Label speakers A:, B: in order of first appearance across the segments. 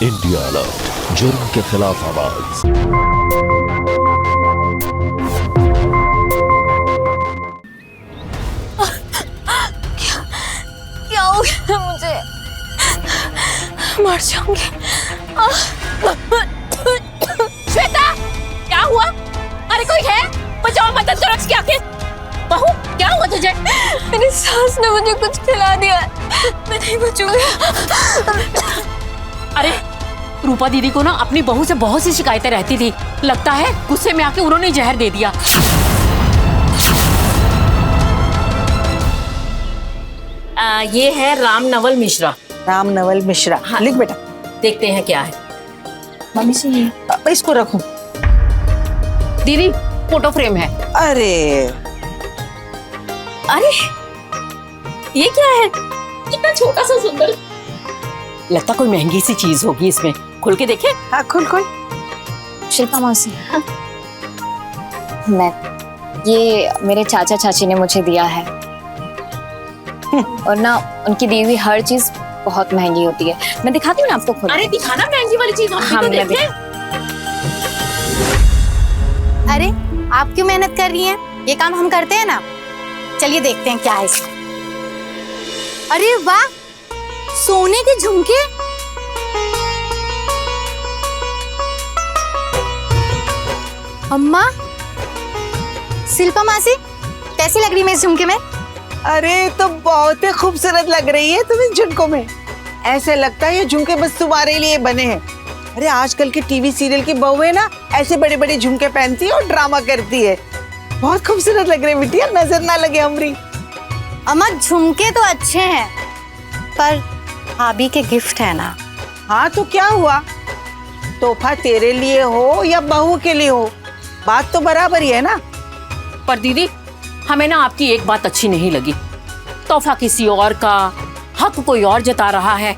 A: India alert, जुर्म के खिलाफ आवाज।
B: क्या हो गया मुझे? मर जाऊंगी। श्वेता, क्या हुआ? अरे कोई है? बचाओ, मदद करो इसकी। आके बहू, क्या हुआ तुझे? मेरी सास ने मुझे कुछ खिला दिया, मैं नहीं बचूंगी। अरे रूपा दीदी को ना अपनी बहू से बहुत सी शिकायतें रहती थी। लगता है गुस्से में आके उन्होंने जहर दे दिया। ये है राम नवल मिश्रा।
C: राम नवल मिश्रा।
B: हाँ।
C: लिख बेटा।
B: देखते हैं क्या है। मम्मी से ये
C: इसको रखो।
B: दीदी फोटो फ्रेम है।
C: अरे
B: अरे ये क्या है? कितना छोटा सा सुंदर। लगता कोई महंगी सी चीज होगी इसमें। खुल के देखे।
C: हाँ, खुल खुल।
D: शिल्पा मौसी, मैं ये मेरे चाचा चाची ने मुझे दिया है। और ना उनकी दी हुई हर चीज बहुत महंगी होती है। मैं दिखाती हूँ ना आपको खुद।
B: अरे दिखाना महंगी वाली चीज।
D: हाँ,
B: तो
D: मैं
B: देखे।
E: अरे आप क्यों मेहनत कर रही हैं? ये काम हम करते हैं ना। चलिए देखते हैं क्या है इसमें। अरे वाह, सोने के झुमके। अम्मा, शिल्पा मासी, कैसी लग रही मैं इस झुमके में?
C: अरे तो बहुत ही खूबसूरत लग रही है तुम इस झुमकों में। ऐसे लगता है ये झुमके बस तुम्हारे लिए बने हैं। अरे आजकल के टीवी सीरियल की बहुएं ना ऐसे बड़े बड़े झुमके पहनती है और ड्रामा करती है। बहुत खूबसूरत लग रही है बिटिया, नजर ना लगे हमरी।
E: अम्मा झुमके तो अच्छे हैं, पर भाभी के गिफ्ट है ना।
C: हाँ तो क्या हुआ? तोहफा तेरे लिए हो या बहू के लिए हो, बात तो बराबर ही है ना।
B: पर दीदी हमें ना आपकी एक बात अच्छी नहीं लगी। तोहफा किसी और का, हक कोई और जता रहा है।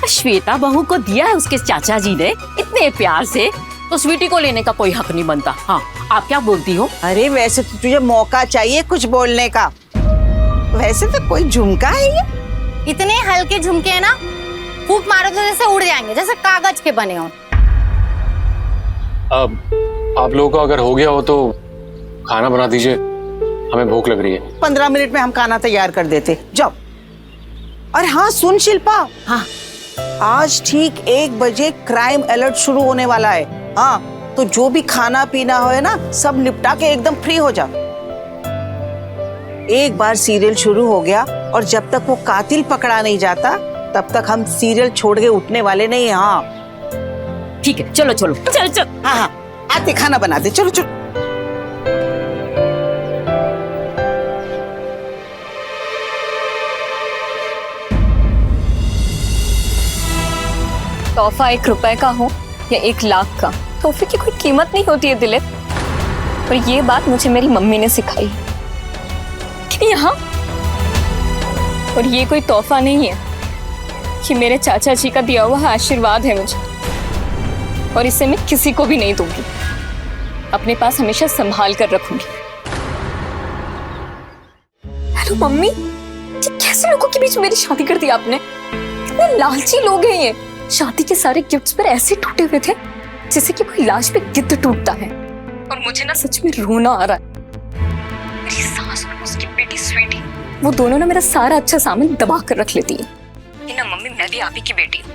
B: श्वेता बहू को दिया है उसके चाचा जी ने इतने प्यार से, तो स्वीटी को लेने का कोई हक नहीं बनता। हाँ, आप क्या बोलती हो?
C: अरे वैसे तो तुझे मौका चाहिए कुछ बोलने का। वैसे तो कोई झुमका है ये।
E: इतने हल्के झुमके हैं ना, फूंक मारो तो जैसे उड़ जाएंगे, जैसे कागज के बने हो।
F: अब आप लोगों का अगर हो गया हो तो खाना बना दीजिए, हमें भूख लग रही है।
C: 15 मिनट में हम खाना तैयार कर देते, जाओ। और हाँ सुन शिल्पा,
B: हाँ
C: आज ठीक 1 बजे क्राइम अलर्ट शुरू होने वाला है। हाँ तो जो भी खाना पीना हो ना, सब निपटा के एकदम फ्री हो जाओ। एक बार सीरियल शुरू हो गया और जब तक वो कातिल पकड़ा नहीं जाता तब तक हम सीरियल छोड़ के उठने वाले नहीं हैं। हाँ
B: ठीक है, चलो चलो चल चल।
C: हाँ हाँ, आते खाना बनाते, चलो चलो।
D: तोहफा 1 रुपए का हो या 1 लाख का, तोहफे की कोई कीमत नहीं होती है दिलीप। और ये बात मुझे मेरी मम्मी ने सिखाई है कि यहाँ, और ये कोई तोहफा नहीं है, ये मेरे चाचा जी का दिया हुआ आशीर्वाद है मुझे, और इसे मैं किसी को भी नहीं दूंगी। अपने पास हमेशा संभाल कर रखूंगी। हेलो मम्मी, ये कैसे लोगों के बीच मेरी शादी कर दी आपने? कितने लालची लोग हैं ये। शादी के सारे गिफ्ट्स पर ऐसे टूटे हुए थे जैसे कि कोई लाश पे गिद्ध टूटता है। और मुझे ना सच में रोना आ रहा है। मेरी सास और उसकी बेटी स्वीटी, वो दोनों ना मेरा सारा अच्छा सामान दबा कर रख लेती है। ये ना मम्मी, मैं भी आप ही की बेटी हूँ।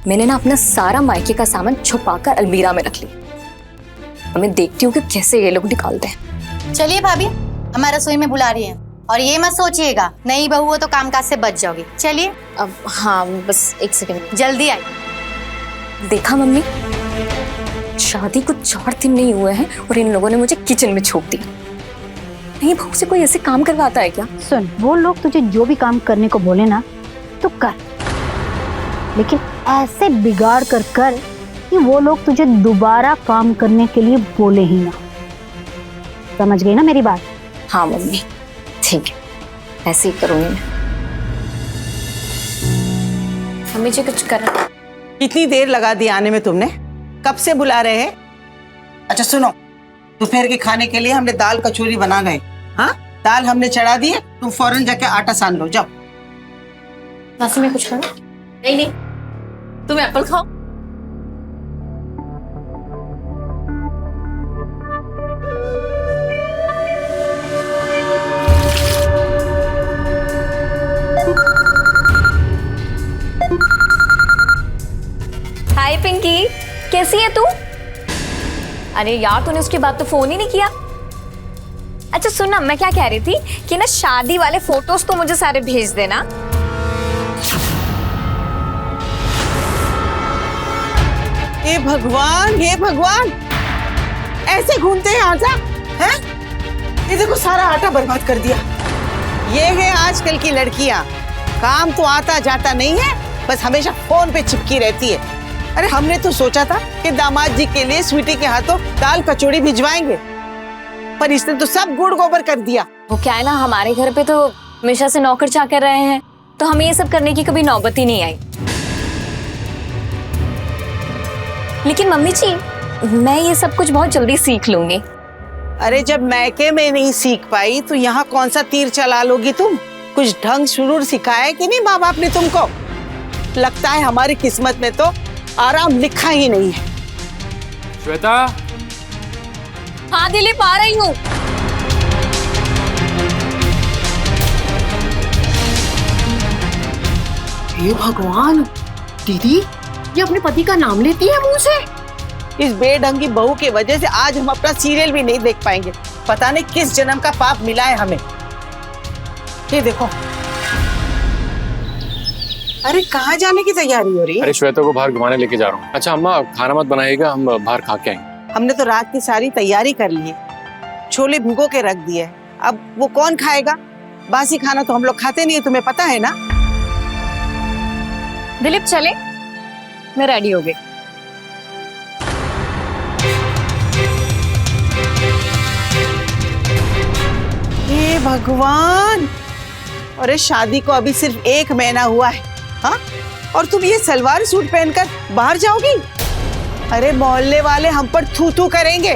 D: मैंने ना अपना सारा मायके का सामान छुपा कर अलमीरा में रख लिया। और मैं देखती हूँ कि कैसे ये लोग निकालते हैं।
E: चलिए भाभी, हमारा रसोई में बुला रही है। और ये मत सोचिएगा नई बहू हो तो कामकाज से बच जाओगी। चलिए।
D: अब हाँ, बस 1 सेकंड।
E: जल्दी आई।
D: देखा मम्मी, शादी को 4 दिन नहीं हुए हैं और इन लोगों ने मुझे किचन में छोड़ दिया। नहीं, बहू से कोई ऐसे काम करवाता है क्या?
G: सुन, वो लोग तुझे जो भी काम करने को बोले ना तो कर, लेकिन ऐसे बिगाड़ कर कर कि वो लोग तुझे दोबारा काम करने के लिए बोले ही ना। समझ गई ना मेरी बात?
D: हाँ मम्मी, ठीक है, ऐसे ही करूंगी मैं। मम्मी जी कुछ कर।
C: कितनी देर लगा दी आने में तुमने? कब से बुला रहे हैं? अच्छा सुनो, दोपहर के खाने के लिए हमने दाल कचौरी बना गए। हाँ, दाल हमने चढ़ा दी है, तुम फौरन जाके आटा सान लो, जाओ।
D: मासी मैं कुछ करूं?
B: नहीं नहीं, तुम एप्पल खाओ।
D: हाय पिंकी, कैसी है तू? अरे यार तूने उसके बाद तो फोन ही नहीं किया। अच्छा सुन ना, मैं क्या कह रही थी कि ना शादी वाले फोटोज तो मुझे सारे भेज देना।
C: हे भगवान, हे भगवान, ऐसे घूमते हैं आटा हैं? ये देखो सारा आटा बर्बाद कर दिया। ये है आजकल की लड़कियां, काम तो आता जाता नहीं है, बस हमेशा फोन पे चिपकी रहती है। अरे हमने तो सोचा था कि दामाद जी के लिए स्वीटी के हाथों दाल कचौड़ी भिजवाएंगे, पर इसने तो सब गुड़ गोबर कर दिया।
D: वो क्या है ना, हमारे घर पे तो हमेशा से नौकर चाकर रहे हैं, तो हमें ये सब करने की कभी नौबत ही नहीं आई। लेकिन मम्मी जी, मैं ये सब कुछ बहुत जल्दी सीख लूंगी।
C: अरे जब मैके में नहीं सीख पाई तो यहाँ कौन सा तीर चला लोगी तुम? कुछ ढंग शुरू सिखाया कि नहीं माँ बाप ने तुमको? लगता है हमारी किस्मत में तो आराम लिखा ही नहीं है।
F: श्वेता,
D: हाँ दिलीप, आ रही हूँ।
B: हे भगवान, दीदी ये अपने पति का नाम लेती है मुंह से।
C: इस बेढंगी बहू की वजह से आज हम अपना सीरियल भी नहीं देख पाएंगे। पता नहीं किस जन्म का पाप मिला है हमें। ये देखो, अरे कहाँ जाने की तैयारी हो रही है?
F: अरे श्वेता को बाहर घुमाने लेके जा रहा हूँ। अच्छा अम्मा, खाना मत बनाइएगा, हम बाहर खा के आएंगे।
C: हमने तो रात की सारी तैयारी कर ली है, छोले भिगो के रख दिए। अब वो कौन खाएगा? बासी खाना तो हम लोग खाते नहीं है, तुम्हें पता है ना।
D: दिलीप चले, मैं रेडी हो गई।
C: हे भगवान, अरे शादी को अभी सिर्फ 1 महीना हुआ है, हाँ? और तुम ये सलवार सूट पहनकर बाहर जाओगी? अरे मोहल्ले वाले हम पर थू थू करेंगे।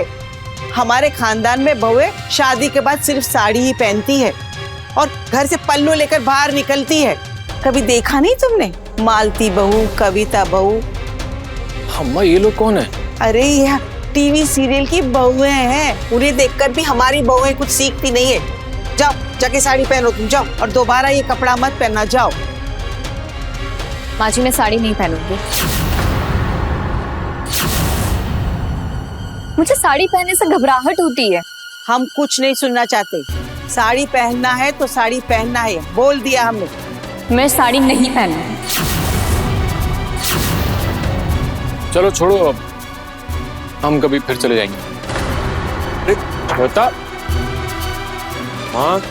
C: हमारे खानदान में बहुएं शादी के बाद सिर्फ साड़ी ही पहनती है और घर से पल्लू लेकर बाहर निकलती है। कभी देखा नहीं तुमने? मालती बहू, कविता बहू।
F: अम्मा ये लोग कौन है?
C: अरे यह टीवी सीरियल की बहुएं हैं, उन्हें देखकर भी हमारी बहुएं कुछ सीखती नहीं है। जाओ जाके साड़ी पहनो तुम, जाओ, और दोबारा ये कपड़ा मत पहनना, जाओ।
D: माँ जी मैं साड़ी नहीं पहनूंगी, मुझे साड़ी पहनने से घबराहट होती है।
C: हम कुछ नहीं सुनना चाहते, साड़ी पहनना है तो साड़ी पहनना है, बोल दिया हमने।
D: मैं साड़ी नहीं पहनूंगी।
F: चलो छोड़ो, अब हम कभी फिर चले जाएंगे। अरे श्वेता, हाँ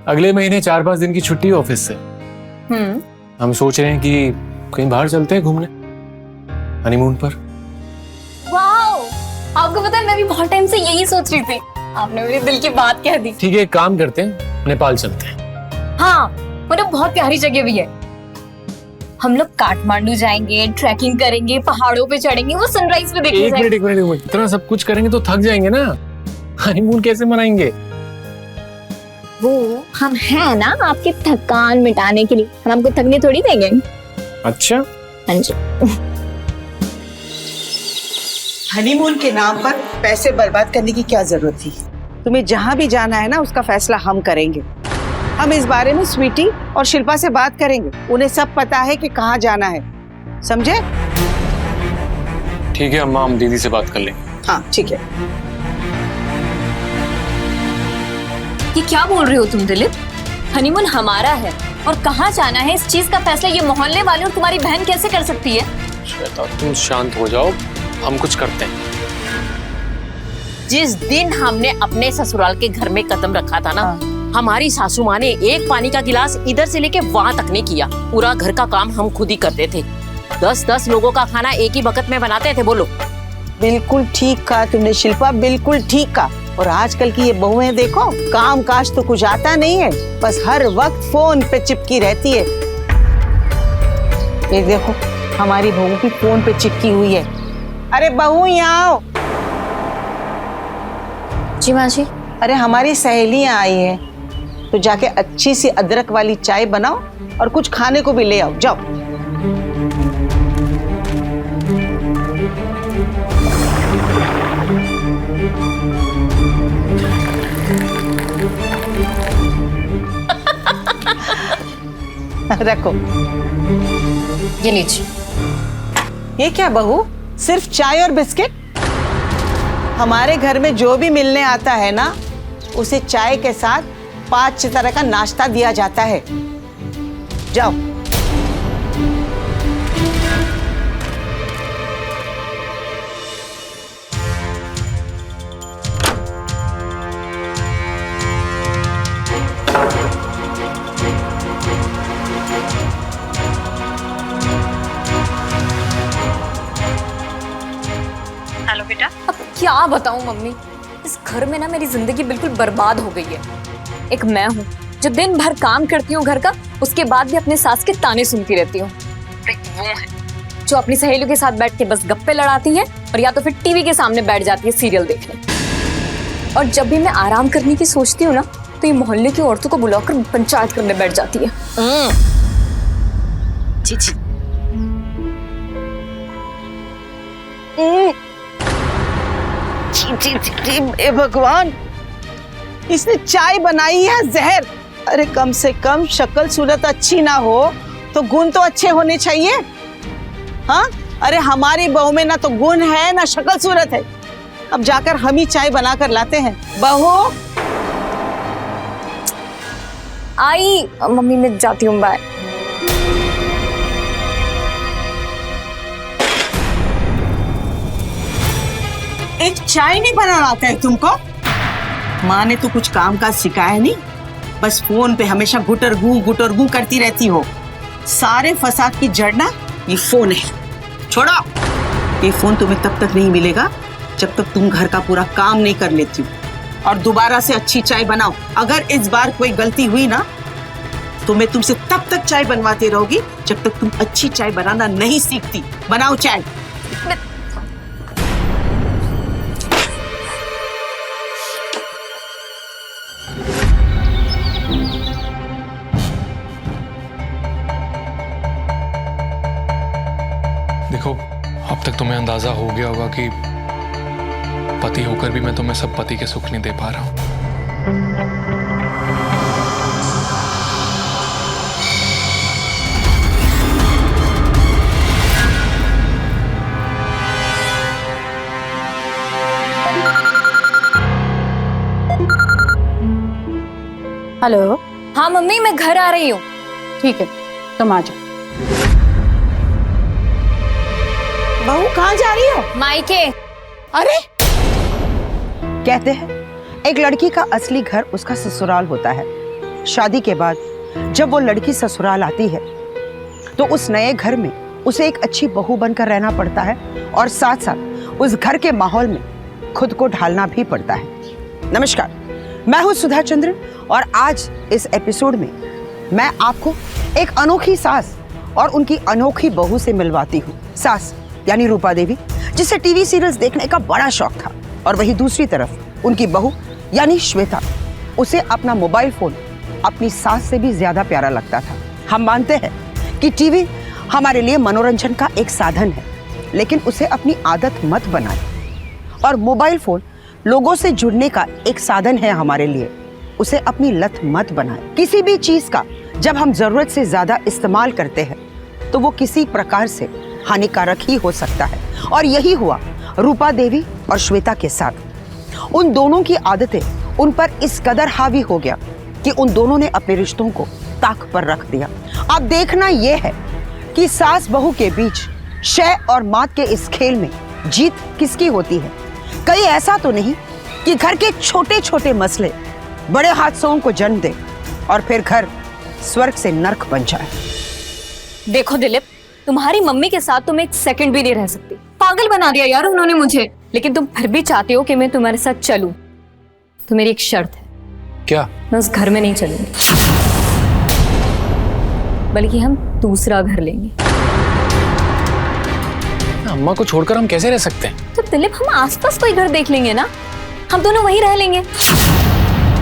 F: अगले महीने 4-5 दिन की छुट्टी है ऑफिस से। हम सोच रहे हैं कि कहीं बाहर चलते हैं घूमने, हनीमून पर।
D: वाओ, आपको पता है मैं भी बहुत टाइम से यही सोच रही थी, आपने मेरे दिल की बात कह दी।
F: ठीक है, एक काम करते हैं, नेपाल चलते हैं।
D: हाँ, मतलब बहुत प्यारी जगह भी है। हम लोग काठमांडू जाएंगे, ट्रैकिंग करेंगे, पहाड़ों पे चढ़ेंगे, वो सनराइज भी देखने जाएंगे।
F: एक मिनट, इतना सब कुछ करेंगे तो थक जाएंगे ना, हनीमून कैसे मनाएंगे?
D: वो हम हैं ना आपकी थकान मिटाने के लिए, हम आपको थकने थोड़ी देंगे।
F: अच्छा,
D: हाँ जी।
C: हनीमून के नाम पर पैसे बर्बाद करने की क्या जरूरत थी? तुम्हें जहाँ भी जाना है ना, उसका फैसला हम करेंगे। हम इस बारे में स्वीटी और शिल्पा से बात करेंगे, उन्हें सब पता है कि कहाँ जाना है, समझे?
F: ठीक है अम्मा, हम दीदी से बात कर लेंगे।
C: हाँ ठीक है।
D: ये क्या बोल रहे हो तुम दिलीप? हनीमून हमारा है और कहाँ जाना है इस चीज का फैसला ये मोहल्ले वाले और तुम्हारी बहन कैसे कर सकती है?
F: श्वेता तुम शांत हो जाओ, हम कुछ करते हैं।
B: जिस दिन हमने अपने ससुराल के घर में कदम रखा था ना, हमारी सासू माँ ने एक पानी का गिलास इधर से लेके वहां तक नहीं किया। पूरा घर का काम हम खुद ही करते थे। 10-10 लोगों का खाना एक ही वक्त में बनाते थे। बोलो।
C: बिल्कुल ठीक कहा तुमने शिल्पा, बिल्कुल ठीक कहा। और आजकल की ये बहुएं देखो, काम काज तो कुछ आता नहीं है, बस हर वक्त फोन पे चिपकी रहती है। ये देखो हमारी बहू भी फोन पे चिपकी हुई है। अरे बहू यहाँ आओ।
D: जी माँ जी।
C: अरे हमारी सहेलियां आई हैं, तो जाके अच्छी सी अदरक वाली चाय बनाओ और कुछ खाने को भी ले आओ, जाओ। रखो।
B: ये लीजिए।
C: ये क्या बहू, सिर्फ चाय और बिस्किट? हमारे घर में जो भी मिलने आता है ना, उसे चाय के साथ 5 तरह का नाश्ता दिया जाता है। जाओ।
D: अब क्या बताऊं मम्मी, इस घर में ना मेरी जिंदगी बिल्कुल बर्बाद हो गई है। एक मैं हूँ जो दिन भर काम करती हूँ घर का, उसके बाद भी अपने सास के ताने सुनती रहती हूँ। एक वो है जो अपनी सहेलियों के साथ बैठ के बस गप्पे लड़ाती है और या तो फिर टीवी के सामने बैठ जाती है सीरियल देखने। और जब भी मैं आराम करने की सोचती हूँ ना, तो ये मोहल्ले की औरतों को बुलाकर पंचायत करने बैठ जाती है।
B: जी जी।
C: हे भगवान, इसने चाय बनाई है जहर। अरे कम से कम शक्ल सूरत अच्छी ना हो तो गुण तो अच्छे होने चाहिए। हाँ, अरे हमारी बहू में ना तो गुण है ना शक्ल सूरत है। अब जाकर हम ही चाय बना कर लाते हैं। बहू
D: आई मम्मी, मैं जाती हूँ, बाय।
C: एक चाय नहीं बनाना आता है तुमको? माँ ने तो कुछ काम काज सिखाया नहीं, बस फोन पे हमेशा गुटर गू करती रहती हो। सारे फसाद की जड़ ना ये फोन है। छोड़ो, ये फोन तुम्हें तब तक नहीं मिलेगा जब तक तुम घर का पूरा काम नहीं कर लेती हो। और दोबारा से अच्छी चाय बनाओ। अगर इस बार कोई गलती हुई ना, तो मैं तुमसे तब तक चाय बनवाती रहूंगी जब तक तुम अच्छी चाय बनाना नहीं सीखती। बनाओ चाय।
F: देखो, अब तक तुम्हें अंदाजा हो गया होगा कि पति होकर भी मैं तुम्हें सब पति के सुख नहीं दे पा रहा हूं।
G: हेलो।
D: हाँ मम्मी, मैं घर आ रही हूँ।
G: ठीक है, तुम आ जाओ।
C: बहू कहाँ जा रही हो?
D: मायके।
C: अरे कहते हैं एक लड़की का असली घर उसका ससुराल होता है। शादी के बाद जब वो लड़की ससुराल आती है तो उस नए घर में उसे एक अच्छी बहू बनकर रहना पड़ता है और साथ साथ उस घर के माहौल में खुद को ढालना भी पड़ता है। नमस्कार, मैं हूं सुधा चंद्रन और आज इस एपिसोड में मैं आपको एक अनोखी सास और उनकी अनोखी बहू से मिलवाती हूँ। सास यानी रूपा देवी, जिसे टीवी सीरियल्स देखने का बड़ा शौक था, और वही दूसरी तरफ उनकी बहू यानी श्वेता, उसे अपना मोबाइल फोन अपनी सास से भी ज्यादा प्यारा लगता था। हम मानते हैं कि टीवी हमारे लिए मनोरंजन का एक साधन है, लेकिन उसे अपनी आदत मत बनाए। और मोबाइल फोन लोगों से जुड़ने का एक साधन है हमारे लिए, उसे अपनी लत मत बनाए। किसी भी चीज का जब हम जरूरत से ज्यादा इस्तेमाल करते हैं तो वो किसी प्रकार से हानिकारक ही हो सकता है, और यही हुआ रूपा देवी और श्वेता के साथ। उन दोनों की आदतें उन पर इस कदर हावी हो गया कि उन दोनों ने अपने रिश्तों को ताक पर रख दिया। अब देखना यह है कि सास बहू के बीच शय और मात के इस खेल में जीत किसकी होती है। कहीं ऐसा तो नहीं कि घर के छोटे छोटे मसले बड़े हादसों को जन्म दे और फिर घर स्वर्ग से नर्क बन जाए।
D: देखो दिलीप, तुम्हारी मम्मी के साथ तुम एक सेकंड भी नहीं रह सकती। पागल बना दिया यार उन्होंने मुझे। लेकिन तुम फिर भी चाहते हो कि मैं तुम्हारे साथ चलूं, तो मेरी एक शर्त है।
F: क्या?
D: मैं उस घर में नहीं चलूंगी, बल्कि हम दूसरा घर लेंगे।
F: अम्मा को छोड़कर हम कैसे रह सकते हैं?
D: तो दिलीप, हम आसपास कोई घर देख लेंगे ना, हम दोनों वहीं रह लेंगे।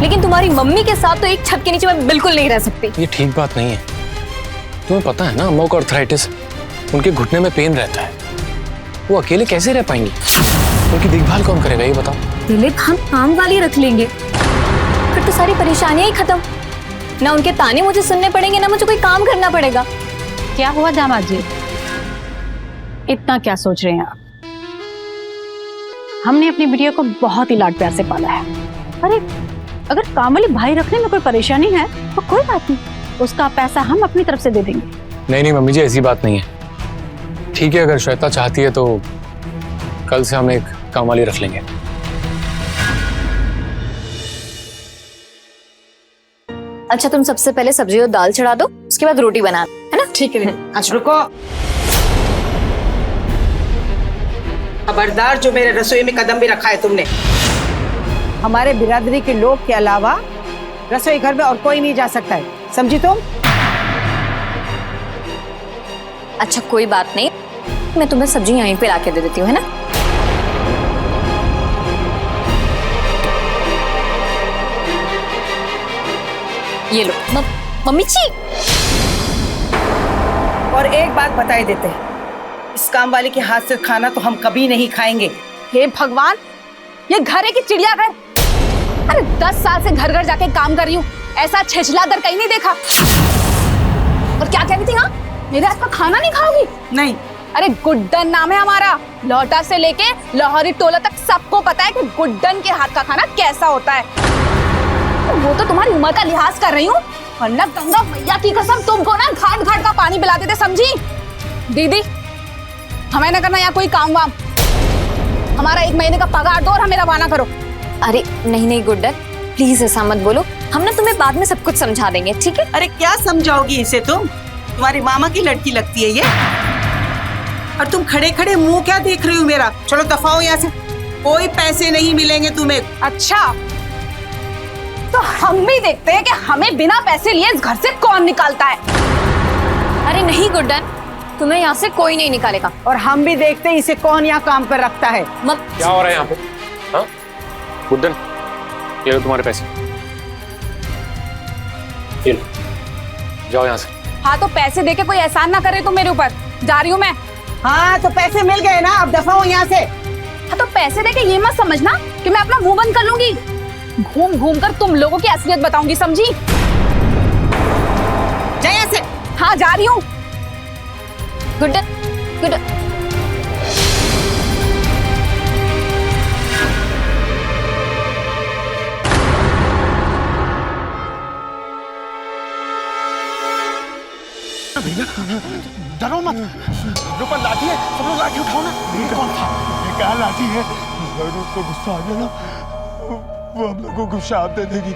D: लेकिन तुम्हारी मम्मी के साथ तो एक छत के नीचे मैं बिल्कुल नहीं रह सकती।
F: ये ठीक बात नहीं है। तुम्हें पता है ना, अम्मा को अर्थराइटिस, उनके घुटने में पेन रहता है। वो अकेले कैसे रह पाएंगी? उनकी देखभाल कौन करेगा ये बताओ।
D: दिलीप, हम काम वाली रख लेंगे, फिर तो सारी परेशानियां ही खत्म। ना उनके ताने मुझे सुनने पड़ेंगे, ना मुझे कोई काम करना पड़ेगा।
G: क्या हुआ दामाद जी, इतना क्या सोच रहे हैं आप? हमने अपनी बिटिया को बहुत ही लाड प्यार से पाला है। अरे अगर काम वाली भाई रखने में कोई परेशानी है तो कोई बात नहीं, उसका पैसा हम अपनी तरफ से दे देंगे।
F: नहीं नहीं मम्मी जी, ऐसी बात नहीं है। ठीक है, अगर श्वेता चाहती है तो कल से हम एक काम वाली रख लेंगे।
D: अच्छा, तुम सबसे पहले सब्जी और दाल चढ़ा दो, उसके बाद रोटी बना, है ना?
C: ठीक है। अच्छा रुको, खबरदार जो मेरे रसोई में कदम भी रखा है तुमने। हमारे बिरादरी के लोग के अलावा रसोई घर में और कोई नहीं जा सकता है, समझी तुम?
D: अच्छा कोई बात नहीं, मैं तुम्हें सब्जी यहीं पे लाके दे देती हूँ, है ना? ये लो। मम्मी जी,
C: और एक बात बताए देते हैं, इस काम वाले के हाथ से खाना तो हम कभी नहीं खाएंगे।
E: हे भगवान, ये घर है कि चिड़ियाघर? अरे 10 साल से घर घर जाके काम कर रही हूँ, ऐसा छिछला दर कहीं नहीं देखा। और क्या कह रही थी? हाँ, मेरे हाथ का खाना नहीं खाओगी?
C: नहीं।
E: अरे गुड्डन नाम है हमारा, लौटा से लेके लाहौरी टोला तक सबको पता है कि गुड्डन के हाथ का खाना कैसा होता है। तो वो तो तुम्हारी उम्र का लिहाज कर रही हूँ, वरना गंगा मैया की कसम तुमको ना घाट घाट का पानी पिला देते, समझी? दीदी, हमें ना करना यहाँ कोई काम वाम, हमारा 1 महीने का पगार दो और हमें रवाना करो।
D: अरे नहीं नहीं गुड्डन, प्लीज ऐसा मत बोलो, हम ना तुम्हें बाद में सब कुछ समझा देंगे, ठीक है?
C: अरे क्या समझाओगी इसे तुम? तुम्हारी मामा की लड़की लगती है ये। और तुम खड़े खड़े मुंह क्या देख रही हो मेरा? चलो दफा हो यहाँ से, कोई पैसे नहीं मिलेंगे तुम्हें।
E: अच्छा, तो हम भी देखते हैं कि हमें बिना पैसे लिए इस घर से कौन निकालता है।
D: अरे नहीं गुड्डन, तुम्हें यहाँ से कोई नहीं निकालेगा।
C: और हम भी देखते हैं इसे कौन यहाँ काम पर रखता है।
F: क्या हो रहा है यहाँ पे? हाँ गुड्डन, ये लो तुम्हारे पैसे, ये लो, जाओ यहाँ से।
E: हाँ तो पैसे देके कोई एहसान ना करे तुम मेरे ऊपर, जा रही हूँ मैं।
C: हाँ तो पैसे मिल गए ना, अब दफा हो यहाँ से।
E: हाँ तो पैसे देके ये मत समझना कि मैं अपना मुंह बंद कर लूंगी, घूम घूम कर तुम लोगों की असलियत बताऊंगी, समझी?
C: जा यहाँ से।
E: हाँ जा रही हूँ।
D: गुड्डन, गुड्डन,
H: डरो मत, जो पर लाठी है सब लोग लाठी उठाओ ना। ये कौन था? ये क्या लाठी है? अगर उसको गुस्सा आ गया ना, वो हम लोग को कुछ शाप दे देगी।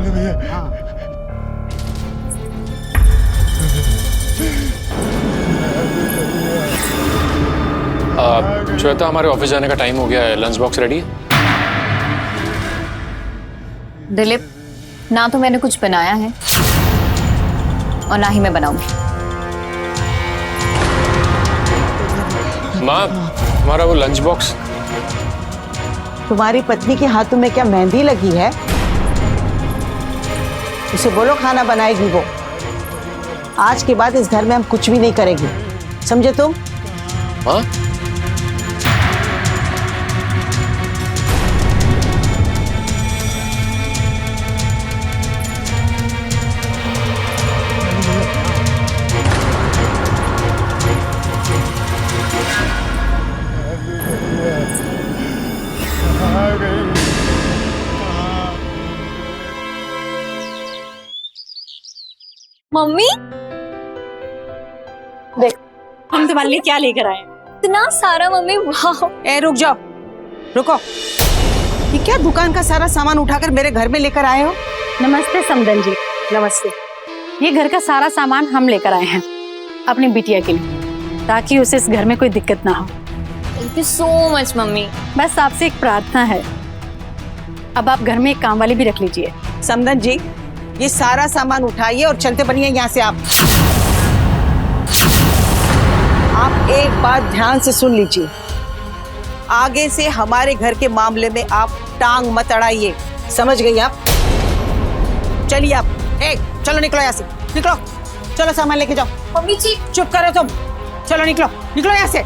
H: भैया
F: श्वेता, हमारे ऑफिस जाने का टाइम हो गया है, लंच बॉक्स रेडी है?
D: दिलीप, ना तो मैंने कुछ बनाया है और ना ही मैं बनाऊंगी।
F: माँ, हमारा वो लंच बॉक्स।
C: तुम्हारी पत्नी के हाथों में क्या मेहंदी लगी है? उसे बोलो खाना बनाएगी वो। आज के बाद इस घर में हम कुछ भी नहीं करेंगे, समझे तुम?
F: हाँ?
D: मम्मी,
G: देख हम तुम्हारे लिए क्या लेकर आए।
D: इतना सारा मम्मी, वाह।
C: ए रुक जाओ, रुको। ये क्या दुकान का सारा सामान उठाकर मेरे घर में लेकर आए हो?
G: नमस्ते समदन जी। नमस्ते। ये घर का सारा सामान हम लेकर आए हैं अपनी बिटिया के लिए, ताकि उसे इस घर में कोई दिक्कत ना हो।
D: Thank you so much mummy.
G: बस आपसे एक प्रार्थना है, अब आप घर में एक काम वाली भी रख लीजिए।
C: समदन जी, ये सारा सामान उठाइए और चलते बनिए यहाँ से। आप एक बात ध्यान से सुन लीजिए, आगे से हमारे घर के मामले में आप टांग मत अड़ाइए, समझ गई आप? चलिए आप, चलो निकलो यहाँ से, निकलो, चलो सामान लेके जाओ।
D: मम्मी जी,
C: चुप करो तुम, चलो निकलो, निकलो यहाँ से।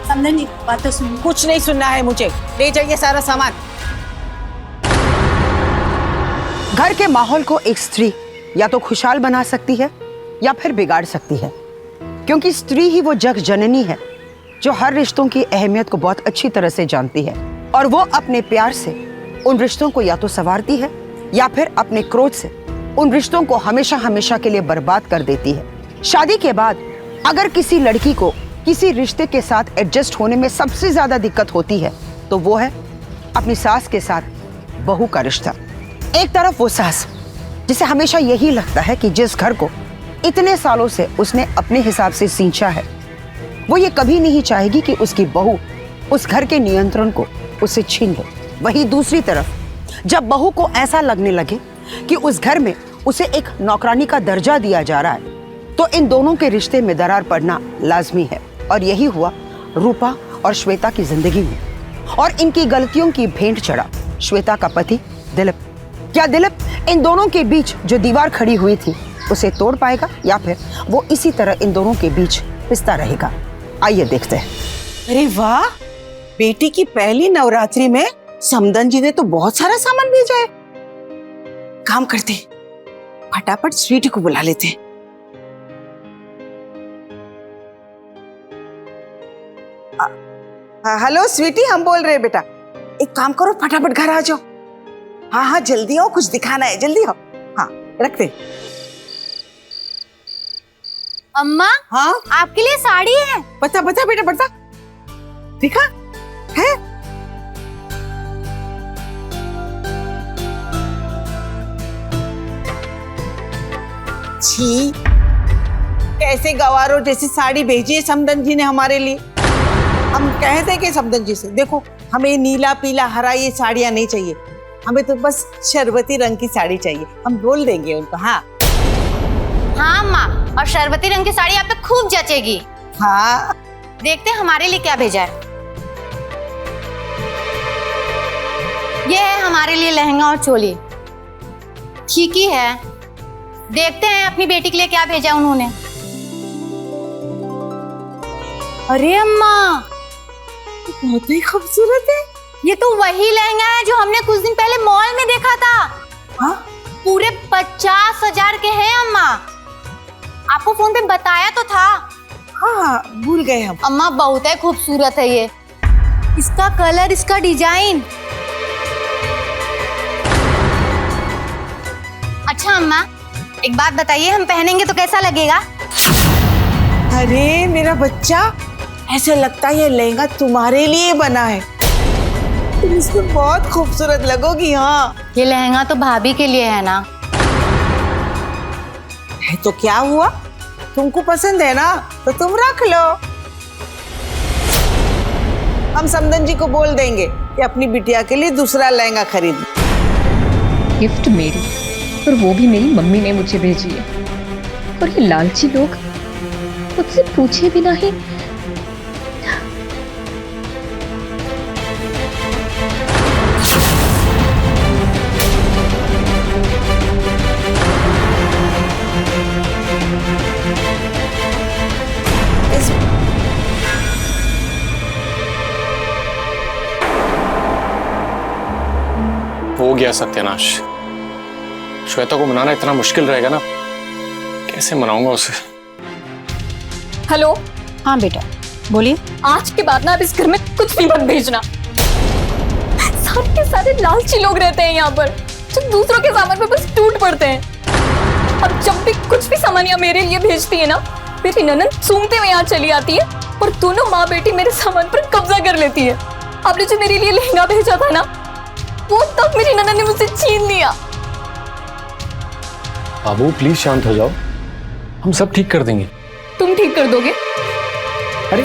G: समदन जी, बात तो सुनिए।
C: कुछ नहीं सुनना है मुझे, ले जाइए सारा सामान। घर के माहौल को एक स्त्री या तो खुशहाल बना सकती है या फिर बिगाड़ सकती है, क्योंकि स्त्री ही वो जग जननी है जो हर रिश्तों की अहमियत को बहुत अच्छी तरह से जानती है, और वो अपने प्यार से उन रिश्तों को या तो संवारती है या फिर अपने क्रोध से उन रिश्तों को हमेशा हमेशा के लिए बर्बाद कर देती है। शादी के बाद अगर किसी लड़की को किसी रिश्ते के साथ एडजस्ट होने में सबसे ज्यादा दिक्कत होती है तो वो है अपनी सास के साथ बहू का रिश्ता। एक तरफ वो सास जिसे हमेशा यही लगता है कि जिस घर को इतने सालों से उसने अपने हिसाब से सींचा है, वो ये कभी नहीं चाहेगी कि उसकी बहू उस घर के नियंत्रण को उससे छीन ले। वहीं दूसरी तरफ जब बहू को ऐसा लगने लगे कि उस घर में उसे एक नौकरानी का दर्जा दिया जा रहा है, तो इन दोनों के रिश्ते में दरार पड़ना लाजमी है। और यही हुआ रूपा और श्वेता की जिंदगी में, और इनकी गलतियों की भेंट चढ़ा श्वेता का पति दिलीप। क्या दिलीप इन दोनों के बीच जो दीवार खड़ी हुई थी उसे तोड़ पाएगा या फिर वो इसी तरह इन दोनों के बीच पिसता रहेगा? आइए देखते हैं। अरे वाह, बेटी की पहली नवरात्रि में समदन जी ने तो बहुत सारा सामान भेजा है। काम करते, फटाफट स्वीटी को बुला लेते हैं। हेलो स्वीटी, हम बोल रहे हैं बेटा। एक काम करो, फटाफट घर आ जाओ। हाँ हाँ जल्दी आओ, कुछ दिखाना है, जल्दी आओ। हाँ रखते।
E: अम्मा,
C: हाँ
E: आपके लिए साड़ी है।
C: बता बता बेटा बता, दिखा है। छी, कैसे गवारों जैसी साड़ी भेजी है समदन जी ने हमारे लिए। हम कहते कि समदन जी से, देखो हमें नीला पीला हरा ये साड़ियाँ नहीं चाहिए, हमें तो बस शरबती रंग की साड़ी चाहिए। हम बोल देंगे उनको। हाँ
E: हाँ अम्मा, और शरबती रंग की साड़ी आप पे खूब जचेगी।
C: हाँ
E: देखते हैं हमारे लिए क्या भेजा है। ये है हमारे लिए लहंगा और चोली। ठीक ही है, देखते हैं अपनी बेटी के लिए क्या भेजा उन्होंने। अरे अम्मा,
C: बहुत ही खूबसूरत है।
E: ये तो वही लहंगा है जो हमने कुछ दिन पहले मॉल में देखा था।
C: हाँ?
E: पूरे 50,000 के हैं अम्मा। आपको फोन पे बताया तो था।
C: हाँ भूल गए हम।
E: अम्मा बहुत है खूबसूरत है ये, इसका कलर, इसका डिजाइन। अच्छा अम्मा, एक बात बताइए, हम पहनेंगे तो कैसा लगेगा?
C: अरे मेरा बच्चा, ऐसा लगता है ये लहंगा तुम्हारे लिए बना है, तुम इसमें बहुत खूबसूरत लगोगी। हाँ
E: ये लहंगा तो भाभी के लिए है ना।
C: है तो क्या हुआ, तुमको पसंद है ना तो तुम रख लो। हम समदन जी को बोल देंगे कि अपनी बिटिया के लिए दूसरा लहंगा खरीद।
I: गिफ्ट मेरी, और वो भी मेरी मम्मी ने मुझे भेजी है, और ये लालची लोग मुझसे पूछे बिना ही।
F: हो गया सत्यानाश। श्वेता को मनाना इतना मुश्किल रहेगा ना, कैसे मनाऊंगा उसे।
D: हेलो,
G: हाँ बेटा बोलिए।
D: आज के बाद ना आप इस घर में कुछ भी मत भेजना। सारे के सारे लालची लोग रहते हैं यहाँ पर, जो दूसरों के सामान पे बस टूट पड़ते हैं। अब जब भी कुछ भी सामान यहाँ मेरे लिए भेजती है ना, मेरी ननद सूंघते हुए यहाँ चली आती है और दोनों माँ बेटी मेरे सामान पर कब्जा कर लेती है। आपने जो मेरे लिए लहंगा भेजा था ना, वो तब मेरी ननद ने मुझसे छीन लिया।
F: बाबू प्लीज शांत हो जाओ, हम सब ठीक कर देंगे।
D: तुम ठीक कर दोगे?
F: अरे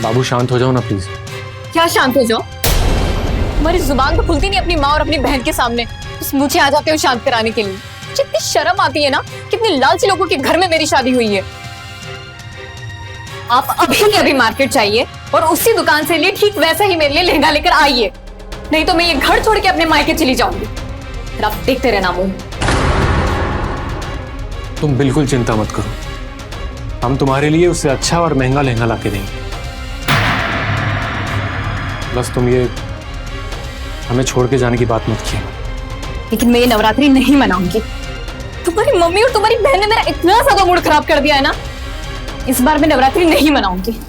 F: बाबू शांत हो जाओ ना प्लीज।
D: क्या शांत हो जाओ? तुम्हारी जुबान तो खुलती नहीं अपनी माँ और अपनी बहन के सामने, बस मुझे आ जाते हो शांत कराने के लिए। कितनी शर्म आती है ना, कितने लालची लोगों के घर में मेरी शादी हुई है। आप अभी के अभी मार्केट चाहिए और उसी दुकान से लिए ठीक वैसा ही मेरे लिए लहंगा लेकर आइए, नहीं तो मैं ये घर छोड़ के अपने मायके चली जाऊंगी। फिर आप देखते रहना मुंह।
F: तुम बिल्कुल चिंता मत करो, हम तुम्हारे लिए उससे अच्छा और महंगा लहंगा ला के देंगे। बस तुम ये हमें छोड़ के जाने की बात मत किया।
D: लेकिन मैं ये नवरात्रि नहीं मनाऊंगी। तुम्हारी मम्मी और तुम्हारी बहन ने मेरा इतना ज्यादा मूड खराब कर दिया है ना, इस बार मैं नवरात्रि नहीं मनाऊंगी।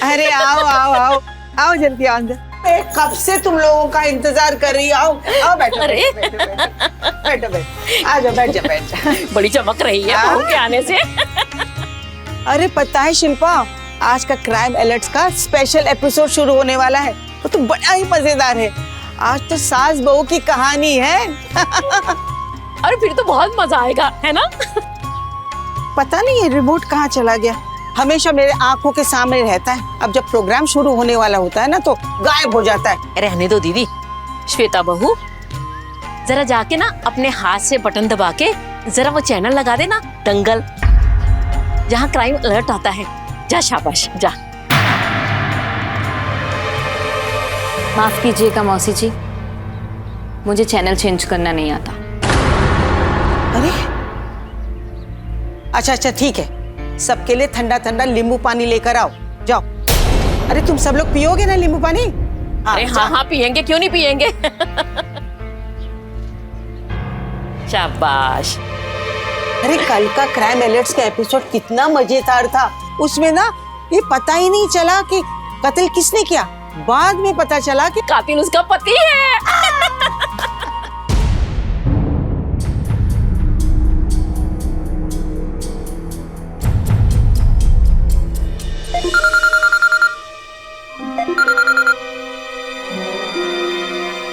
C: अरे आओ आओ आओ आओ जल्दी आओ अंदर। मैं कब से तुम लोगों का इंतजार कर रही हूँ। आओ बैठो
B: अरे।
C: बैठो बैठो बैठो आ जाओ बैठ जाओ।
B: बड़ी चमक रही है
C: हाँ?
B: बहू के आने से।
C: अरे पता है शिल्पा, आज का क्राइम अलर्ट्स का स्पेशल एपिसोड शुरू होने वाला है। वो तो बड़ा ही मजेदार है। आज तो सास बहू की कहानी है।
B: अरे फिर तो बहुत मजा आएगा, है ना?
C: पता नहीं ये रिमोट कहाँ चला गया। हमेशा मेरे आंखों के सामने रहता है। अब जब प्रोग्राम शुरू होने वाला होता है ना तो गायब हो जाता है।
B: रहने दो दीदी। श्वेता बहू, जरा जाके ना अपने हाथ से बटन दबा के जरा वो चैनल लगा देना, दंगल, जहाँ क्राइम अलर्ट आता है। जा शाबाश जा।
D: माफ कीजिएगा मौसी जी, मुझे चैनल चेंज करना नहीं आता।
C: अरे अच्छा अच्छा ठीक है, सबके लिए ठंडा ठंडा नींबू पानी लेकर आओ। जाओ। अरे तुम सब लोग पियोगे ना नींबू पानी?
B: अरे हाँ हाँ पियेंगे, क्यों नहीं पियेंगे। शाबाश।
C: अरे कल का क्राइम अलर्ट्स का एपिसोड कितना मजेदार था। उसमें ना ये पता ही नहीं चला कि कत्ल किसने किया। बाद में पता चला कि
B: कातिल उसका पति है।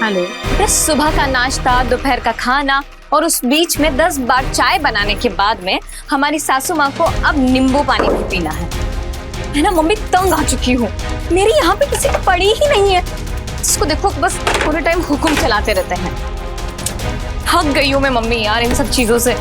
D: हेलो। सुबह का नाश्ता, दोपहर का खाना और उस बीच में 10 बार चाय बनाने के बाद में हमारी सासू माँ को अब नींबू पानी भी पीना है ना। मम्मी तंग आ चुकी हूँ। मेरी यहाँ पे किसी की पड़ी ही नहीं है। इसको देखो बस पूरे टाइम हुक्म चलाते रहते हैं। थक गई हूँ मैं मम्मी यार इन सब चीजों से।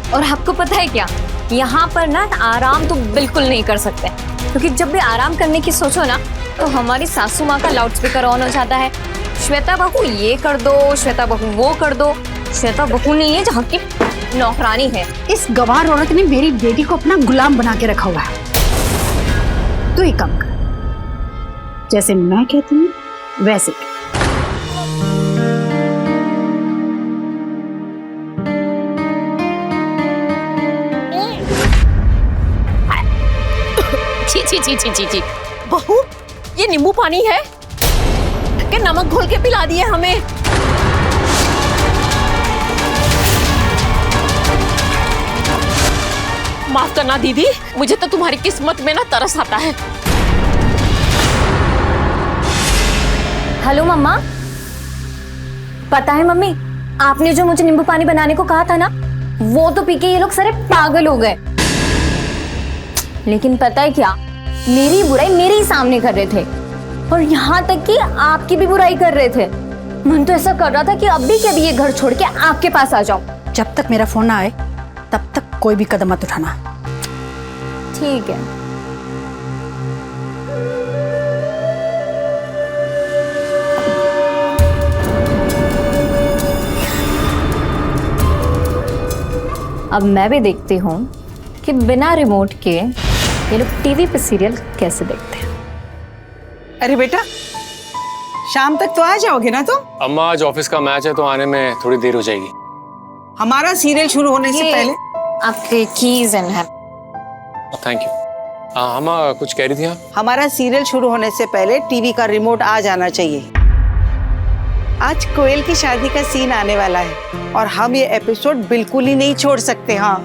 D: और आपको पता है क्या, यहाँ पर ना आराम तो बिल्कुल नहीं कर सकते, क्योंकि जब भी आराम करने की सोचो ना तो हमारी सासू माँ का लाउडस्पीकर ऑन हो जाता है। श्वेता बहू ये कर दो, श्वेता बहू वो कर दो। श्वेता बहू नहीं है, जहाँ की नौकरानी है।
G: इस गवार औरत ने मेरी बेटी को अपना गुलाम बना के रखा हुआ है। तू ही काम कर, जैसे मैं कहती हूँ वैसे।
B: छी छी छी छी छी छी। बहू ये नींबू पानी है कि नमक घोल के पिला दिए हमें? माफ करना दीदी, मुझे तो तुम्हारी किस्मत में ना तरस आता है।
D: हेलो मम्मा। पता है मम्मी, आपने जो मुझे नींबू पानी बनाने को कहा था ना, वो तो पी के ये लोग सारे पागल हो गए। लेकिन पता है क्या, मेरी बुराई मेरे ही सामने कर रहे थे और यहाँ तक कि आपकी भी बुराई कर रहे थे। मन तो ऐसा कर रहा था कि अभी के अभी ये घर छोड़ के आपके पास आ जाऊं।
G: जब तक मेरा फोन ना आए तब तक कोई भी कदम मत उठाना।
D: ठीक है। अब मैं भी देखती हूँ कि बिना रिमोट के ये लोग टीवी पे सीरियल कैसे देखते हैं।
C: अरे बेटा, शाम तक तो आ जाओगे ना तुम?
F: अम्मा आज ऑफिस का मैच है तो आने में थोड़ी देर हो जाएगी।
C: हमारा सीरियल शुरू होने से पहले
D: आपके कीज एंड है।
F: Thank you. अम्मा कुछ कह रही थी आप?
C: हमारा सीरियल शुरू होने से पहले टीवी का रिमोट आ जाना चाहिए। आज कोयल की शादी का सीन आने वाला है और हम ये एपिसोड बिल्कुल ही नहीं छोड़ सकते। हाँ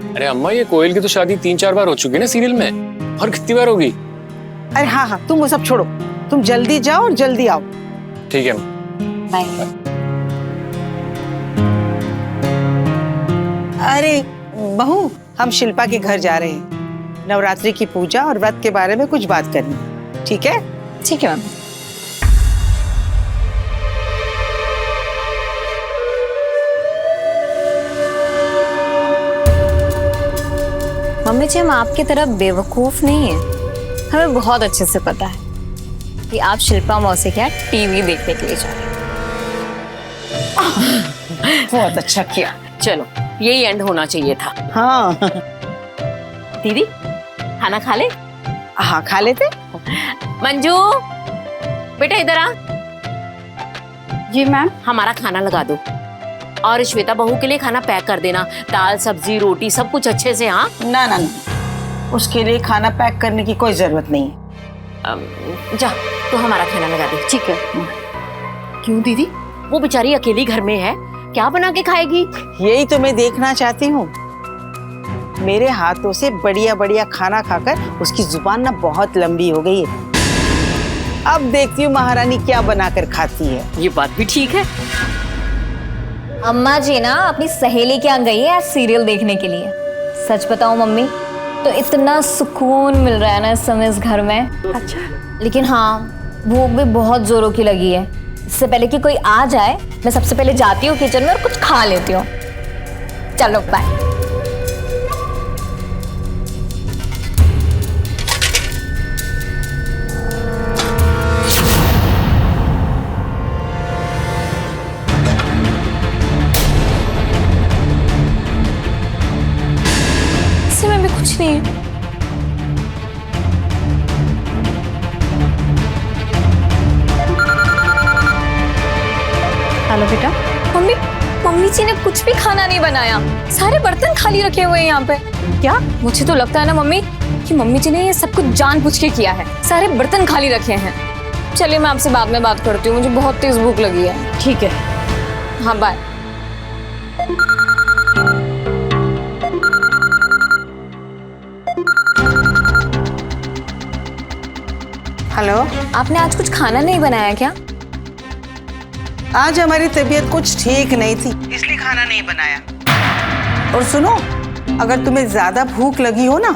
F: अरे अम्मा, ये कोयल की तो शादी 3-4 बार हो चुकी है ना सीरियल में, और कितनी बार होगी?
C: अरे हाँ हाँ, तुम वो सब छोड़ो, तुम जल्दी जाओ और जल्दी आओ।
F: ठीक है।
D: बाय।
C: अरे बहू, हम शिल्पा के घर जा रहे हैं। नवरात्रि की पूजा और व्रत के बारे में कुछ बात करनी। ठीक है?
D: ठीक है मैम। मम्मी जी, हम आपकी तरह बेवकूफ नहीं है। हमें बहुत अच्छे से पता है कि आप शिल्पा मौसी के यहाँ टीवी देखने के लिए जा रहे हैं।
C: बहुत अच्छा किया।
B: चलो यही एंड होना चाहिए था।
C: हाँ
B: दीदी खाना खा ले।
C: हाँ खा लेते।
B: मंजू बेटा इधर आ।
G: जी मैम।
B: हमारा खाना लगा दो और श्वेता बहू के लिए खाना पैक कर देना। दाल सब्जी रोटी सब कुछ अच्छे से। हाँ
C: ना ना ना, उसके लिए खाना पैक करने की कोई जरूरत नहीं है।
B: जा तो हमारा खाना लगा दे। ठीक है।
C: क्यों दीदी?
B: वो बेचारी अकेली घर में है, क्या बना के खाएगी?
C: यही तो मैं देखना चाहती हूँ। मेरे हाथों से बढ़िया बढ़िया खाना खाकर उसकी जुबान ना बहुत लंबी हो गई है। अब देखती हूँ महारानी क्या बनाकर खाती है।
B: ये बात भी ठीक है।
D: अम्मा जी ना अपनी सहेली के यहाँ गई है सीरियल देखने के लिए। सच बताऊं मम्मी, तो इतना सुकून मिल रहा है ना इस समय इस घर में। अच्छा। लेकिन हाँ, भूख भी बहुत जोरों की लगी है। इससे पहले कि कोई आ जाए, मैं सबसे पहले जाती हूँ किचन में और कुछ खा लेती हूँ। चलो बाय। इसमें भी कुछ नहीं है।
G: हेलो बेटा।
D: मम्मी, मम्मी जी ने कुछ भी खाना नहीं बनाया। सारे बर्तन खाली रखे हुए हैं यहाँ पे। क्या? मुझे तो लगता है ना मम्मी कि मम्मी जी ने ये सब कुछ जानबूझ के किया है। सारे बर्तन खाली रखे हैं। चलिए मैं आपसे बाद में बात करती हूँ, मुझे बहुत तेज भूख लगी है।
G: ठीक है।
D: हाँ बाय।
C: हेलो।
D: आपने आज कुछ खाना नहीं बनाया क्या?
C: आज हमारी तबीयत कुछ ठीक नहीं थी, इसलिए खाना नहीं बनाया। और सुनो, अगर तुम्हें ज्यादा भूख लगी हो ना,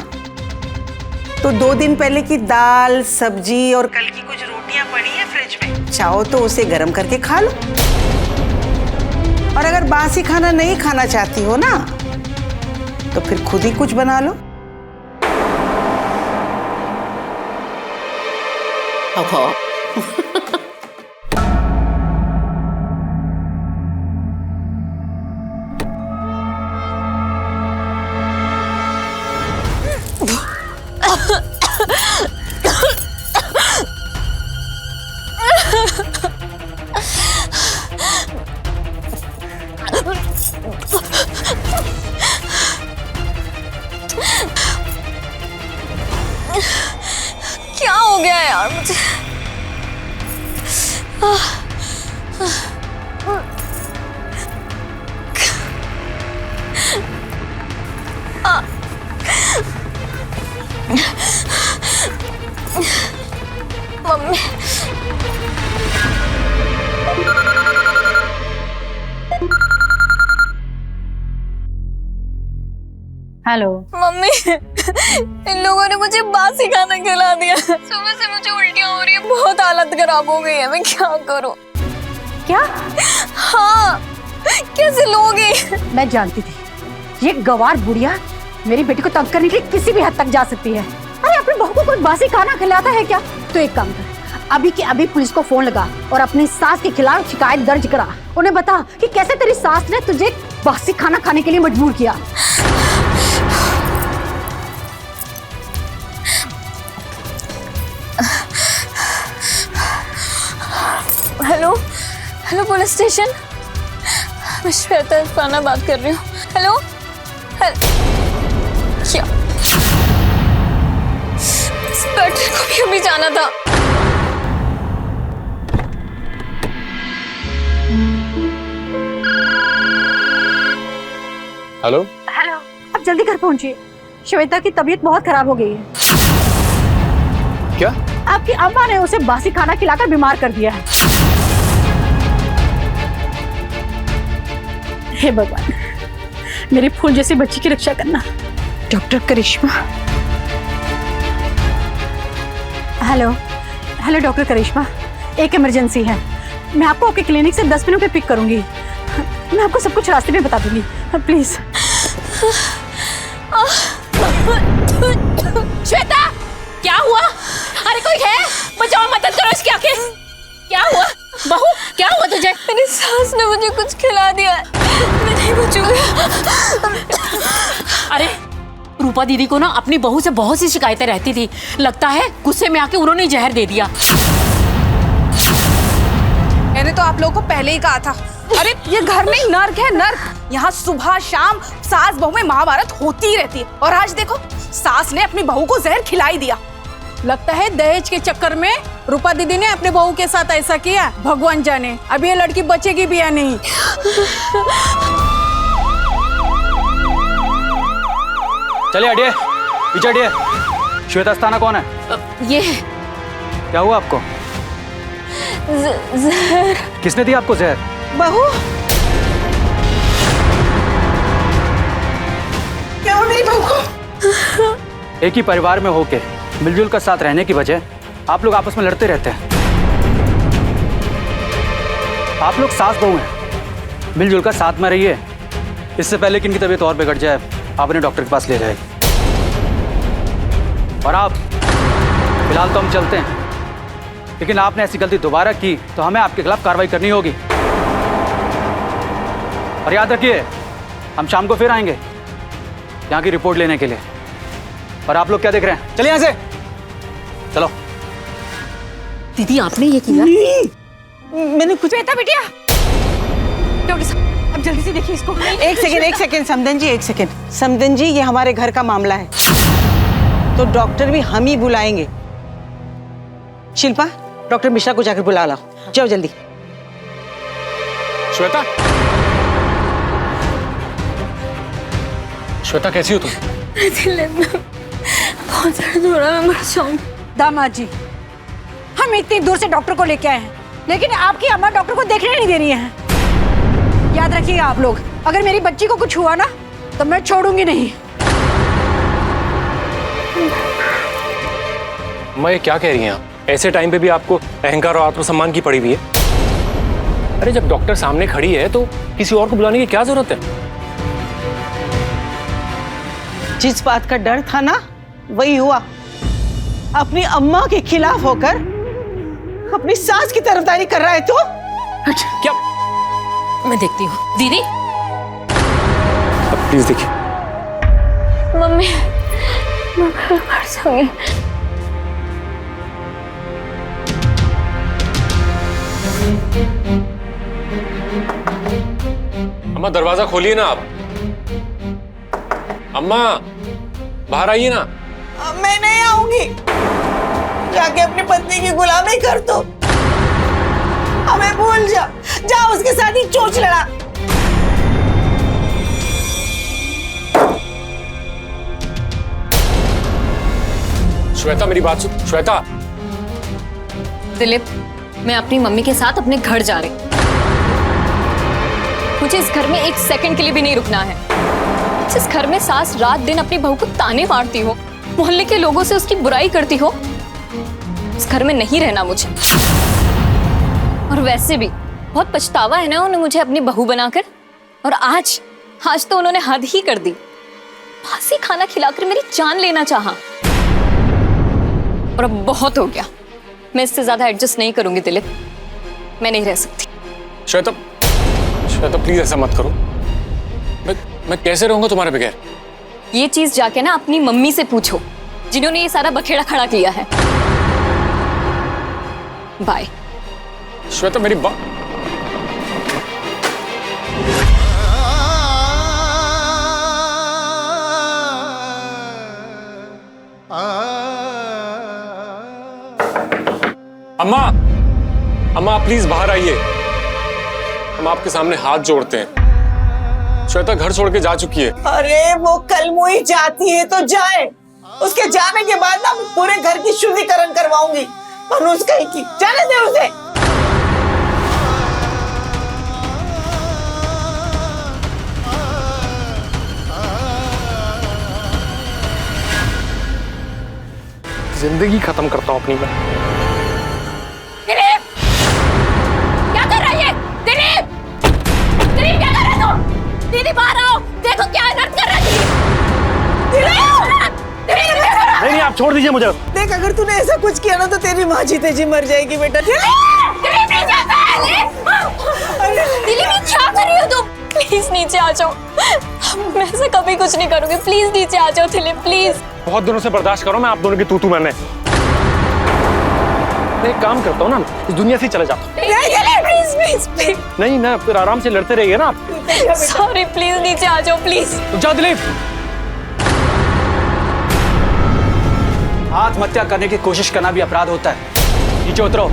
C: तो 2 दिन पहले की दाल सब्जी और कल की कुछ रोटियां पड़ी है फ्रिज में, चाहो तो उसे गर्म करके खा लो। और अगर बासी खाना नहीं खाना चाहती हो ना, तो फिर खुद ही कुछ बना लो।
D: क्या हो गया यार मुझे? Mummy,
G: hello.
D: मम्मी, इन लोगों ने मुझे बासी खाना खिला दिया। सुबह से मुझे उल्टियां हो रही है, बहुत हालत खराब हो गई है। मैं क्या करूं?
G: क्या?
D: हाँ, कैसे लोग हैं?
G: मैं जानती थी ये गवार बुढ़िया मेरी बेटी को तंग करने के लिए किसी भी हद तक जा सकती है। अरे अपनी बहू को कोई बासी खाना खिलाता है क्या? तो एक काम कर, अभी के अभी पुलिस को फोन लगा और अपनी सास के खिलाफ शिकायत दर्ज करा। उन्हें बता कि कैसे तेरी सास ने तुझे बासी खाना खाने के लिए मजबूर किया।
D: हेलो, हेलो पुलिस स्टेशन, मैं श्वेता इरफाना बात कर रही हूँ। हेलो, क्या इंस्पेक्टर को भी अभी जाना था।
F: हेलो।
G: हेलो, अब जल्दी घर पहुंचिए। श्वेता की तबीयत बहुत खराब हो गई है।
F: क्या?
G: आपकी अम्मा ने उसे बासी खाना खिलाकर बीमार कर दिया है। हे भगवान, मेरी फूल जैसी बच्ची की रक्षा करना। डॉक्टर करिश्मा। हेलो, हेलो डॉक्टर करिश्मा, एक इमरजेंसी है। मैं आपको आपके क्लिनिक से 10 मिनट में पिक करूंगी। मैं आपको सब कुछ रास्ते में बता दूंगी। प्लीज।
B: श्वेता, क्या हुआ? अरे कोई है? बचाओ, मदद करो इसकी आके। क्या हुआ? बहू, क्या हुआ तुझे?
D: मेरी सास ने मुझे कुछ खिला दिया है, मैं नहीं बचूंगी।
B: अरे रूपा दीदी को ना अपनी बहू से बहुत सी शिकायतें रहती थी। लगता है गुस्से में आके उन्होंने जहर दे दिया।
E: मैंने तो आप लोगों को पहले ही कहा था। अरे ये घर नहीं, नर्क है, नर्क। यहाँ सुबह शाम सास बहू में महाभारत होती ही रहती है। और आज देखो, सास ने अपनी बहू को जहर खिलाई दिया।
J: लगता है दहेज के चक्कर में रूपा दीदी ने अपने बहू के साथ ऐसा किया। भगवान जाने अब ये लड़की बचेगी भी या नहीं।
K: चलिए हटिए, पीछे हटिए। श्वेता अस्थाना कौन है?
B: ये
K: क्या हुआ आपको?
D: जहर।
K: किसने दी आपको जहर?
C: बहू, क्या हुआ मेरी बहू को?
K: एक ही परिवार में होके मिलजुल कर साथ रहने की वजह आप लोग आपस में लड़ते रहते हैं। आप लोग सास बहू हैं, मिलजुल कर साथ में रहिए। इससे पहले कि इनकी तबीयत और बिगड़ जाए, आप इन्हें डॉक्टर के पास ले जाए। और आप फिलहाल तो हम चलते हैं, लेकिन आपने ऐसी गलती दोबारा की तो हमें आपके खिलाफ कार्रवाई करनी होगी। और याद रखिए, हम शाम को फिर आएंगे यहाँ की रिपोर्ट लेने के लिए। और आप लोग क्या देख रहे हैं? चलिए यहाँ से, चलो।
B: दीदी आपने ये किया?
C: मैंने कुछ।
E: श्वेता बिटिया, डॉक्टर साहब अब जल्दी से देखिए इसको।
C: एक सेकंड समदन जी, एक सेकंड। समदन जी, ये हमारे घर का मामला है तो डॉक्टर भी हम ही बुलाएंगे। शिल्पा, डॉक्टर मिश्रा को जाकर बुला लाओ, जाओ जल्दी।
F: श्वेता, श्वेता कैसी हो तुम?
D: बहुत दर्द हो रहा है, मैं मर जाऊंगी।
J: दामाद जी, हम इतनी दूर से डॉक्टर को लेके आए हैं, लेकिन आपकी अम्मा डॉक्टर को देखने नहीं दे रही है। याद रखिएगा आप लोग, अगर मेरी बच्ची को कुछ हुआ ना तो मैं छोड़ूंगी नहीं।
F: मैं क्या कह रही हैं आप? ऐसे टाइम पे भी आपको अहंकार और आत्मसम्मान की पड़ी हुई है। अरे जब डॉक्टर सामने खड़ी है तो किसी और को बुलाने की क्या जरूरत है?
C: जिस बात का डर था ना, वही हुआ। अपनी अम्मा के खिलाफ होकर अपनी सास की तरफदारी कर रहा है तो
F: क्या?
B: मैं देखती हूँ। दीदी,
F: प्लीज देखिए।
D: मम्मी, मैं मर जाऊंगी।
F: अम्मा दरवाजा खोलिए ना आप। अम्मा बाहर आइए ना।
C: मैं नहीं आऊंगी। जाके अपनी पत्नी की गुलामी कर दो। हमें भूल जा, जा उसके साथ ही चोंच लड़ा।
F: श्वेता मेरी बात सुन। श्वेता,
D: दिलीप, मैं अपनी मम्मी के साथ अपने घर जा रही। मुझे इस घर में एक सेकंड के लिए भी नहीं रुकना है। जिस घर में सास रात दिन अपनी बहू को ताने मारती हो, मोहल्ले के लोगों से उसकी बुराई करती हो, उस घर में नहीं रहना मुझे। और वैसे भी बहुत पछतावा है ना उन्हें मुझे अपनी बहू बनाकर। और आज तो उन्होंने हद ही कर दी। फांसी खाना खिलाकर मेरी जान लेना चाहा। और अब बहुत हो गया, मैं इससे ज्यादा एडजस्ट नहीं करूंगी दिलीप। मैं नहीं रह सकती।
F: श्वेता, श्वेता प्लीज ऐसा मत करो। मैं कैसे रहूंगा तुम्हारे बगैर?
D: ये चीज जाके ना अपनी मम्मी से पूछो, जिन्होंने ये सारा बखेड़ा खड़ा किया है। बाय।
F: श्वेता मेरी बात। अम्मा, अम्मा प्लीज बाहर आइए। हम आपके सामने हाथ जोड़ते हैं। श्वेता घर छोड़ के जा चुकी है।
C: अरे वो कल मुई जाती है तो जाए। उसके जाने के बाद ना पूरे घर की शुद्धिकरण करवाऊंगी। मनुष्य कहीं की, जाने दे उसे।
F: जिंदगी खत्म करता हूं अपनी मैं।
B: दिलीप, क्या कर रही है? दिलीप, दिलीप क्या कर रहे हो? दीदी बाहर आओ, देखो क्या अनर्थ कर रहा है। दिलीप,
F: छोड़ दीजिए मुझे।
C: देख, अगर तूने ऐसा कुछ किया ना तो तेरी माँ जीते जी मर जाएगी बेटा।
D: दिलीप क्या कर रही हो तुम? प्लीज नीचे आ जाओ। मैं ऐसा कभी कुछ नहीं करूंगी। प्लीज नीचे आ जाओ दिलीप, प्लीज।
F: बहुत दिनों से बर्दाश्त करो मैं आप दोनों की तू मैंने। मैं एक काम करता हूँ ना, इस दुनिया से चले जाता हूँ।
D: Please please please.
F: नहीं ना, फिर आराम से लड़ते रहिए ना आप।
D: सॉरी, प्लीज नीचे आ जाओ प्लीज।
F: तो जाओ दिलीप।
K: आत्महत्या करने की कोशिश करना भी अपराध होता है। नीचे उतरो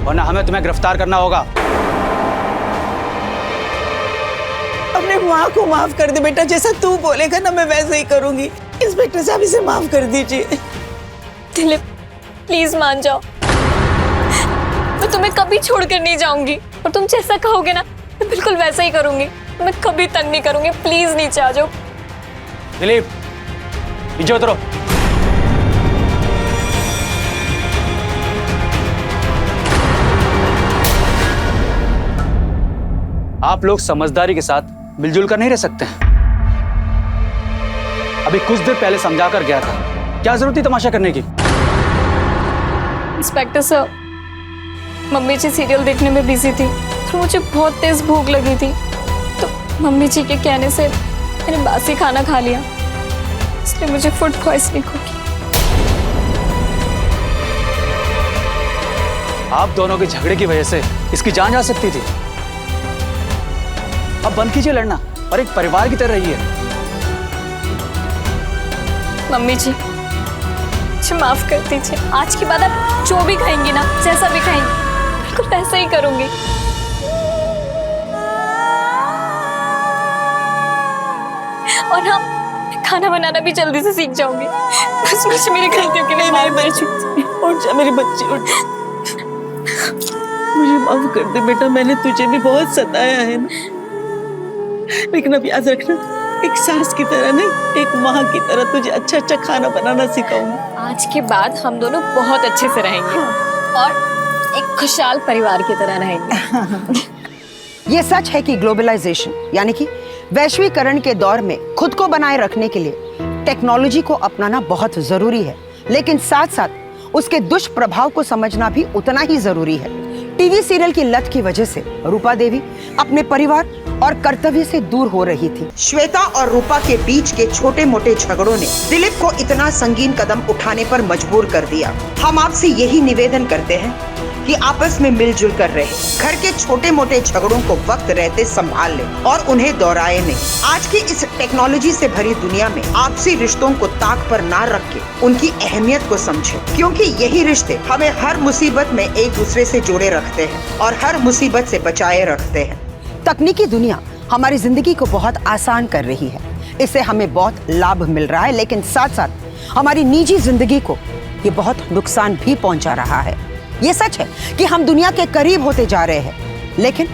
K: वरना हमें तुम्हें गिरफ्तार करना होगा।
C: अपने माँ को माफ कर दे बेटा, जैसा तू बोलेगा ना मैं वैसे ही करूंगी। इंस्पेक्टर साहब इसे माफ कर दीजिए।
D: दिलीप प्लीज मान जाओ। मैं तुम्हें कभी छोड़कर नहीं जाऊंगी और तुम जैसा कहोगे ना मैं बिल्कुल वैसा ही करूंगी। मैं कभी तंग नहीं करूंगी। प्लीज नीचे आ जाओ।
K: दिलीप नीचे उतरो। आप लोग समझदारी के साथ मिलजुल कर नहीं रह सकते हैं। अभी कुछ देर पहले समझा कर गया था, क्या जरूरत थी तमाशा करने की?
D: इंस्पेक्टर सर, मम्मी जी सीरियल देखने में बिजी थी और मुझे बहुत तेज भूख लगी थी, तो मम्मी जी के कहने से मैंने बासी खाना खा लिया, इसलिए मुझे फूड पॉइजनिंग हो गई।
K: आप दोनों के झगड़े की वजह से इसकी जान जा सकती थी। अब बंद कीजिए लड़ना और एक परिवार की तरह रहिए।
D: मम्मी जी मुझे माफ कर दीजिए। आज के बाद आप जो भी खाएंगी ना, जैसा भी खाएंगी, बिल्कुल वैसा ही करूंगी। और हाँ, खाना बनाना भी जल्दी से सीख जाऊंगी। बस मुझे मेरी गलतियों के लिए मेरी बच्ची।
C: उठ जा मेरी बच्ची, उठ जा। मुझे माफ कर दे बेटा, मैंने तुझे भी बहुत सताया है ना, लेकिन अब याद रखना, एक सास की तरह नहीं, एक माँ की तरह तुझे अच्छा अच्छा खाना बनाना सिखाऊंगी।
D: आज के बाद हम दोनों बहुत अच्छे से रहेंगे और एक खुशहाल परिवार की तरह रहेंगे।
L: ये सच है कि ग्लोबलाइजेशन यानी कि वैश्वीकरण के दौर में खुद को बनाए रखने के लिए टेक्नोलॉजी को अपनाना बहुत जरूरी है, लेकिन साथ साथ उसके दुष्प्रभाव को समझना भी उतना ही जरूरी है। टीवी सीरियल की लत की वजह से रूपा देवी अपने परिवार और कर्तव्य से दूर हो रही थी। श्वेता और रूपा के बीच के छोटे मोटे झगड़ों ने दिलीप को इतना संगीन कदम उठाने पर मजबूर कर दिया। हम आपसे यही निवेदन करते हैं कि आपस में मिलजुल कर रहे, घर के छोटे मोटे झगड़ों को वक्त रहते संभाल ले और उन्हें दोहराए नहीं। आज की इस टेक्नोलॉजी से भरी दुनिया में आपसी रिश्तों को ताक पर ना रख के उनकी अहमियत को समझे, क्योंकि यही रिश्ते हमें हर मुसीबत में एक दूसरे से जोड़े रखते हैं और हर मुसीबत से बचाए रखते हैं। तकनीकी दुनिया हमारी जिंदगी को बहुत आसान कर रही है, इससे हमें बहुत लाभ मिल रहा है, लेकिन साथ साथ हमारी निजी जिंदगी को ये बहुत नुकसान भी पहुंचा रहा है। ये सच है कि हम दुनिया के करीब होते जा रहे हैं, लेकिन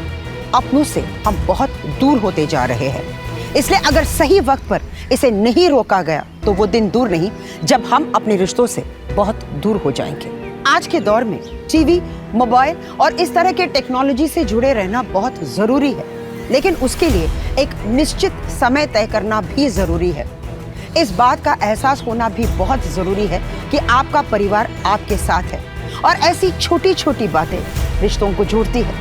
L: अपनों से हम बहुत दूर होते जा रहे हैं। इसलिए अगर सही वक्त पर इसे नहीं रोका गया तो वो दिन दूर नहीं जब हम अपने रिश्तों से बहुत दूर हो जाएंगे। आज के दौर में टीवी, मोबाइल और इस तरह के टेक्नोलॉजी से जुड़े रहना बहुत जरूरी है, लेकिन उसके लिए एक निश्चित समय तय करना भी जरूरी है। इस बात का एहसास होना भी बहुत जरूरी है कि आपका परिवार आपके साथ है और ऐसी छोटी छोटी बातें रिश्तों को जोड़ती है,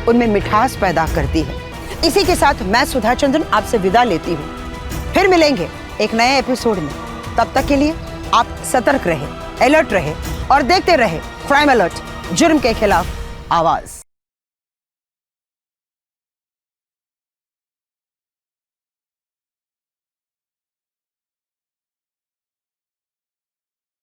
L: उनमें मिठास पैदा करती है। इसी के साथ मैं सुधा चंद्रन आपसे विदा लेती हूँ। फिर मिलेंगे एक नए एपिसोड में। तब तक के लिए आप सतर्क रहे, अलर्ट रहे और देखते रहे क्राइम अलर्ट, जुर्म के खिलाफ आवाज।